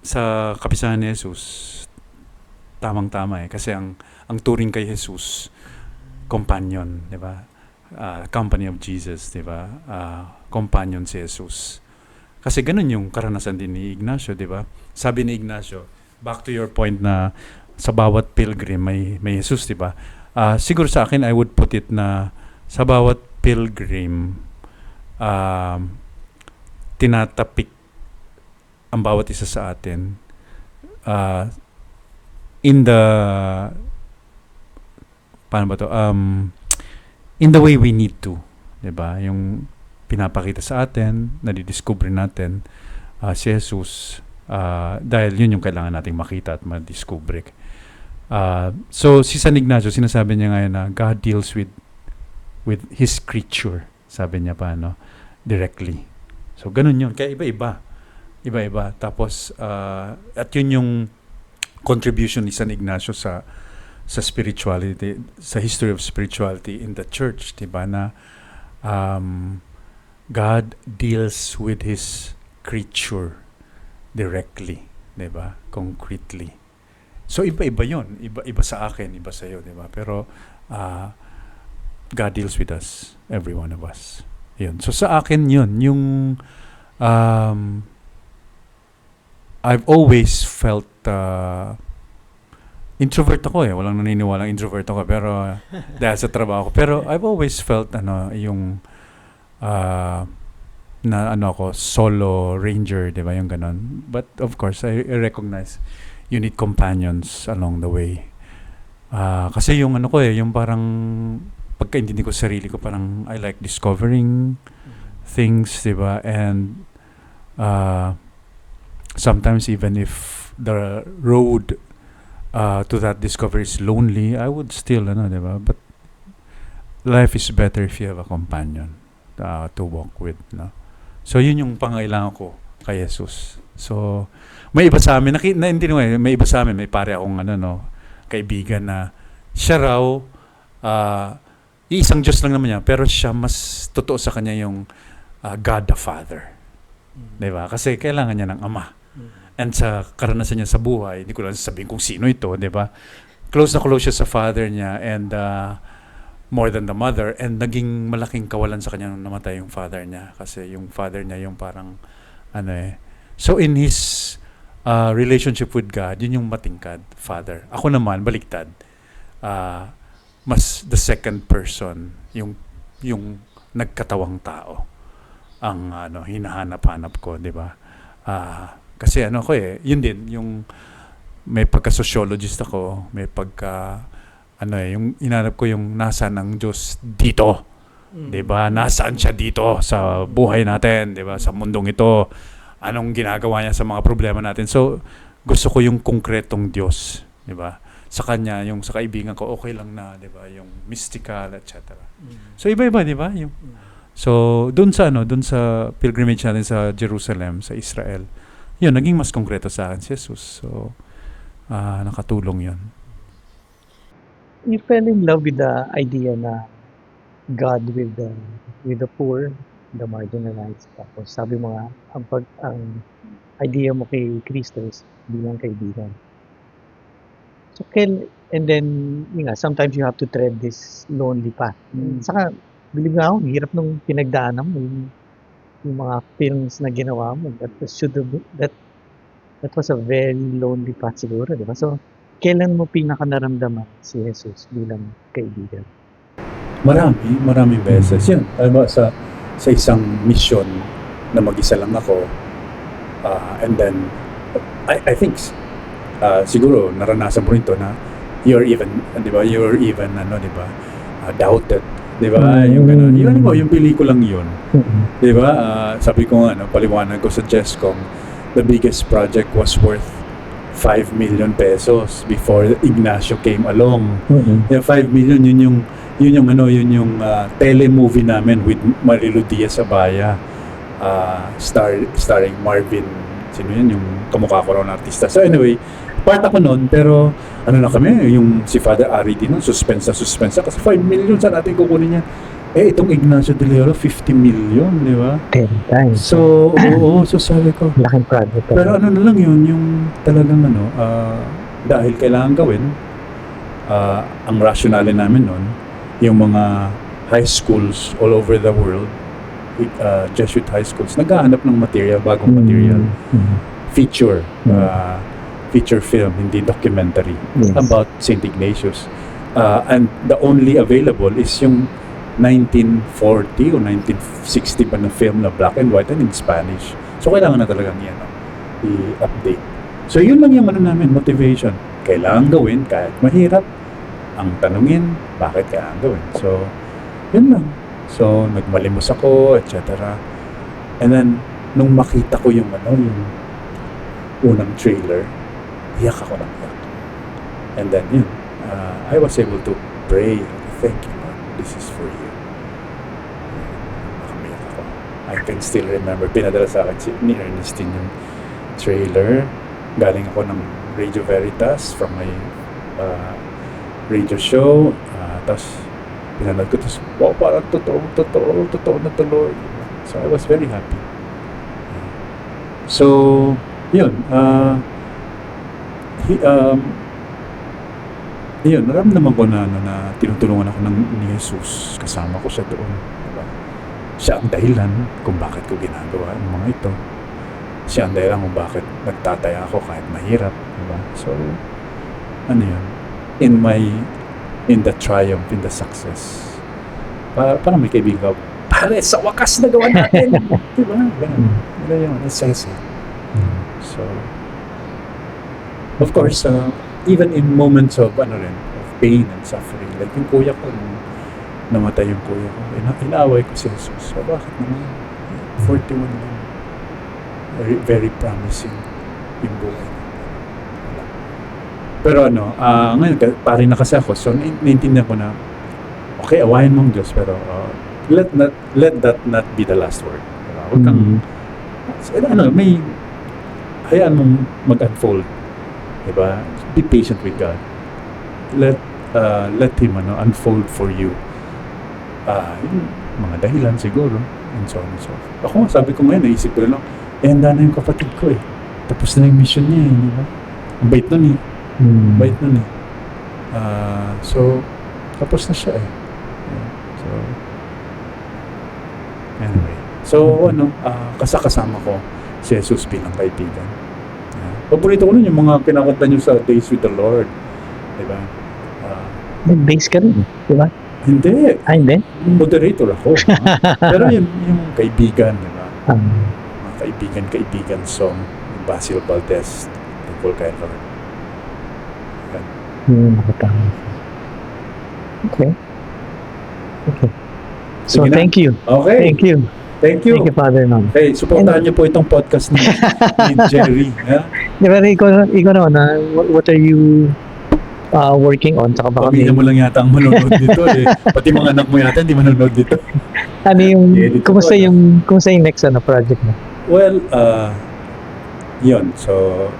sa kapisahan ni Jesus, tamang-tama kasi ang turing kay Jesus, companion, diba? Company of Jesus, diba? Companion si Jesus. Kasi ganun yung karanasan din ni Ignacio, diba? Sabi ni Ignacio, back to your point na sa bawat pilgrim may Jesus, diba? Siguro sa akin, I would put it na sa bawat pilgrim, tinatapik ang bawat isa sa atin in the in the way we need to, 'di ba? Yung pinapakita sa atin, nadidiscover natin si Jesus dahil yun yung kailangan nating makita at madiscover. So si San Ignacio, sinasabi niya ngayon na God deals with his creature, sabi niya pa directly. So ganun yun, kaya iba-iba. Tapos at yun yung contribution ni San Ignacio sa spirituality, sa history of spirituality in the church, diba, na God deals with his creature directly, diba, concretely. So iba-iba yun, iba sa akin, iba sa iyo, diba, pero God deals with us, every one of us. Yun. So sa akin yun, yung I've always felt introvert ako walang naniniwalang introvert ako, pero dahil sa trabaho ko, pero I've always felt yung na ako solo ranger, 'di ba, yung ganun. But of course I recognize you need companions along the way. Kasi yung yung parang pagkaintindi ko sa sarili ko, parang I like discovering things, 'di ba? And sometimes even if the road to that discovery is lonely, I would still, diba? But life is better if you have a companion to walk with, no? So, yun yung pangailangan ko kay Jesus. So, may iba sa amin, may iba sa amin, may pare akong, kaibigan na siya raw, iisang Diyos lang naman niya, pero siya mas totoo sa kanya yung God the Father. Diba? Kasi kailangan niya ng Ama. And sa karanasan niya sa buhay, hindi ko lang sabihin kung sino ito, diba? Close na close siya sa Father niya and more than the Mother, and naging malaking kawalan sa kanya nung namatay yung Father niya. Kasi yung Father niya yung parang, so in his relationship with God, yun yung matingkad, Father. Ako naman, baliktad. Mas the second person, yung nagkatawang tao ang hinahanap-hanap ko, di ba? Kasi yun din, yung may pagka-sociologist ako, may yung inanap ko yung nasaan ang Diyos dito. 'Di ba? Nasaan siya dito sa buhay natin, 'di ba? Sa mundong ito. Anong ginagawa niya sa mga problema natin? So, gusto ko yung konkretong Diyos, 'di ba? Sa kanya, yung sa kaibigan ko, okay lang na, 'di ba? Yung mystical, etc. So, iba-iba, 'di ba? So, doon sa pilgrimage natin sa Jerusalem, sa Israel, yun, naging mas konkreto sa akin si Jesus. So, nakatulong yun. You fell in love with the idea na God with the poor, the marginalized. Tapos sabi mo nga, ang idea mo kay Kristo is bilang kaibigan. So, and then, yun nga, sometimes you have to tread this lonely path. Saka, believe nga ako, hirap nung pinagdaanan mo, yung mga films na ginawa mo. That was a very lonely path siguro, di ba? So, kailan mo pinaka naramdaman si Jesus bilang kaibigan? Maraming beses. Yan, alam mo, sa isang mission na mag-isa lang ako, and then, I think, siguro, naranasan mo rin to na you're even, doubted. Di ba? Yung gano'n. Yung pelikulang yun. Di ba? Sabi ko nga, paliwanag ko sa GESCOM, the biggest project was worth 5 million pesos before Ignacio came along. Yung 5 million, yun yung telemovie namin with Marilu Diaz-Abaya, starring Marvin, sino yun? Yung kamukha ko raw na artista. So anyway, part ako nun, pero na kami, yung si Father Ari din nun, suspense kasi 5 million saan natin kukunin yan? Itong Ignacio de Leoro, 50 million, di ba? 10 times. So, so sabi ko. Laking project. Pero na lang yun, yung talagang dahil kailangan gawin, ang rationale namin nun, yung mga high schools all over the world, Jesuit high schools, naghahanap ng material, bagong material, feature film, hindi documentary, about St. Ignatius. And the only available is yung 1940 o 1960 pa na film na black and white and in Spanish. So, kailangan na talagang yan i-update. So, yun lang yung namin, motivation. Kailangan gawin kahit mahirap. Ang tanungin, bakit kailangan gawin? So, yun lang. So, nagmalimos ako, etc. And then, nung makita ko yung unang trailer, iyak ako ng iyak. And then, yun, I was able to pray, thank you, Lord, this is for you. Nakamiyak ako. I can still remember, pinadala sa akin ni Ernestine yung trailer. Galing ako ng Radio Veritas from my radio show. Tapos, pinanood ko, tapos, wow, parang totoo na tuloy. So, I was very happy. So, yun, yun, naramdaman ko na tinutulungan ako ni Jesus. Kasama ko siya doon. Diba? Siya ang dahilan kung bakit ko ginagawa ang mga ito. Siya ang dahilan kung bakit nagtataya ako kahit mahirap. Diba? So, yun? In the triumph, in the success. Parang may kaibigan ko, pare, sa wakas nagawa natin. Diba? Ganun yun. It's easy. So, of course, even in moments of pain and suffering, like yung kuya ko, namatay yung kuya ko, inaaway ko si Jesus. So, bakit naman? 41 lang. Very, very promising yung buhay. Pero ngayon, pari na kasi ako, so naintindihan ko na, okay, awayin mong Diyos, pero let that not be the last word. Huwag kang, hayaan mong mag-unfold. Diba? Be patient with God. let Him unfold for you yung mga dahilan siguro, and so on and so forth. Ako nga, sabi ko ngayon, naisip ko lang, handa na yung kapatid ko eh. Tapos na yung mission niya eh, di ba? Ang bait nun eh. Bait nun eh. So, tapos na siya eh. Yeah. So, anyway. So, kasama ko si Jesus bilang kaibigan. Yeah. Paborito ko nun yung mga kinakanta niyo sa Days with the Lord. Di ba? Nag-base ka rin, di ba? Hindi. Hindi? Moderator ako. Pero yung kaibigan, di ba? Um, Mga kaibigan song ni Basil Valdez tungkol kay Lord. nakatama. Okay. So, Sige na. thank you. Okay. Thank you. Thank you. Thank you, Father Nom. Okay, supportahan niyo po itong podcast ni Jerry. Yeah? Di ba, ikaw naman, what are you working on? Saka baka Pamilya mo lang yata ang manonood dito eh. Pati mga anak mo yata hindi manonood dito. ano yung, Edit ko, kumusta yung next project mo? Well, yun. So,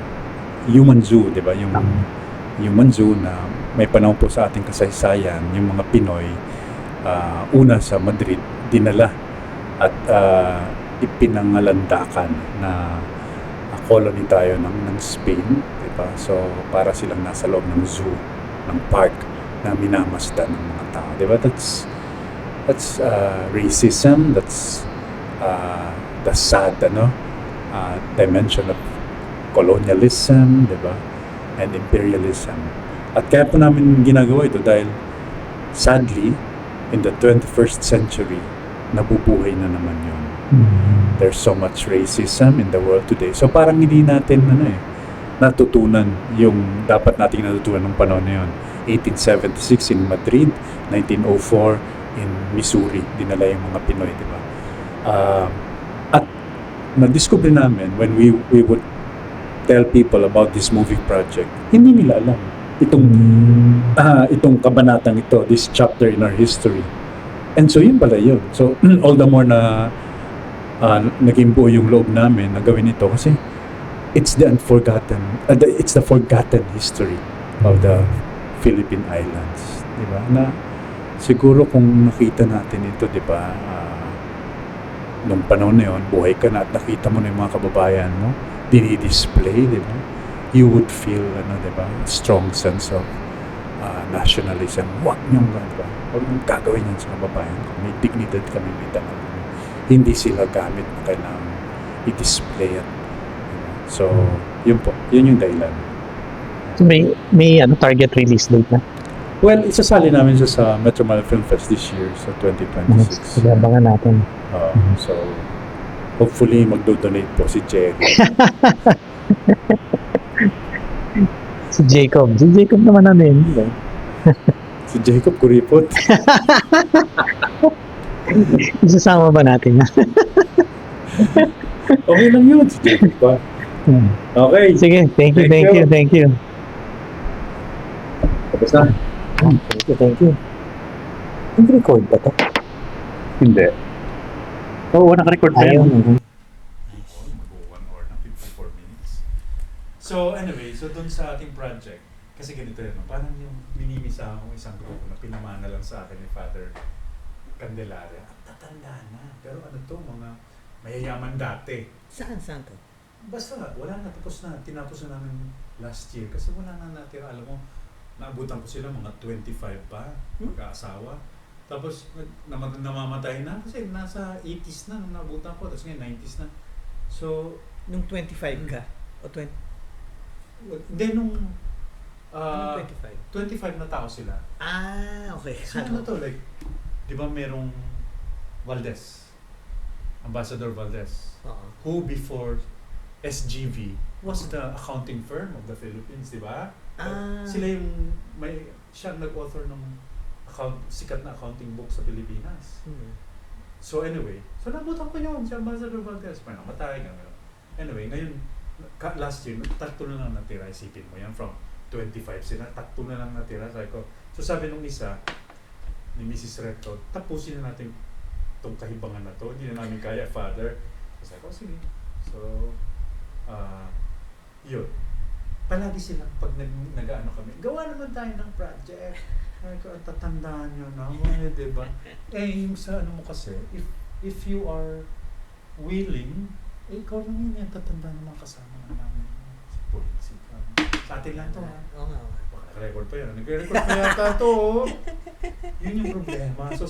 Human Zoo, di ba? Yung Human Zoo na may panahon po sa ating kasaysayan, yung mga Pinoy, una sa Madrid, dinala at ipinangalandakan na colony tayo ng Spain, di ba? So, para silang nasa loob ng zoo, ng park na minamasdan ng mga tao, di ba? That's racism, that's the sad dimension of colonialism, di ba? And imperialism. At kaya po namin ginagawa ito dahil sadly, in the 21st century, nabubuhay na naman yun. There's so much racism in the world today. So parang hindi natin natutunan yung dapat nating natutunan ng panahon na yun. 1876 in Madrid, 1904 in Missouri, dinala yung mga Pinoy, di ba? At na-discover namin when we would tell people about this movie project, hindi nila alam itong kabanatang ito, this chapter in our history. And so yun pala yun. So all the more na naging buo yung loob namin na gawin ito kasi it's the forgotten history of the Philippine Islands, di ba? Na siguro kung nakita natin ito, di ba, nung panahon na yun, buhay ka na at nakita mo na yung mga kababayan mo, dinidisplay, di ba? You would feel, di ba, strong sense of nationalism. Huwag niyong gagawin yan sa kababayan ko. May dignidad kami, may tanong kami. Hindi sila gamit na kailangan i-display at, so, yun po. Yun yung dahilan. So, may target release date na? Well, isasali namin siya sa Metro Manila Film Fest this year, sa 2026. Sige, abangan natin. So, hopefully, magdo-donate po si Jerry. Si Jacob naman namin. Si Jacob Kuripot. Isasama ba natin na? Okay lang yun, si Jacob pa. Okay. Sige, thank you. Tapos na? Thank you. Nag-record ba to? Hindi. Oo, naka-record pa yan. So anyway, dun sa ating project, kasi ganito yun, parang yung minimisa akong isang grupo na pinamana lang sa akin ni Father Candelaria. At tatanda na, pero mga mayayaman dati. Saan to? Basta, wala na, tinapos na namin last year kasi wala na natira. Alam mo, naabutan ko sila mga 25 pa, mag-aasawa. Tapos namamatay na kasi nasa 80s na nung naabutan ko, tapos ngayon 90s na. So, Nung 25 ka? O 20? hindi nung 25? 25 na tao sila. Okay. So ano to, like, di ba merong Valdez, Ambassador Valdez, who before SGV was the accounting firm of the Philippines, di ba? Sila yung siya nag-author ng sikat na accounting book sa Pilipinas. So anyway, nabutan ko yun si Ambassador Valdez. May namatay, gano'n. Anyway, ngayon, last year, tatlo na lang natira. Isipin mo yan, from 25 sila, tatlo na lang natira. Sabi nung isa, ni Mrs. Recto, tapusin na natin itong kahibangan na to. Hindi na namin kaya, Father. Sabi ko, sige. So, yun. Palagi silang pag nag-ano kami, gawa naman tayo ng project. Ay, tatandaan nyo na, di ba? Yung sa ano mo kasi, if you are willing, ikaw lang yun yan, tatandaan ng mga kasama namin. Si Polisi ka. Sa atin lang to, ha? Oo nga. Baka nag-record pa yan. Nag-record pa yata to, oh. Yun yung problema. So,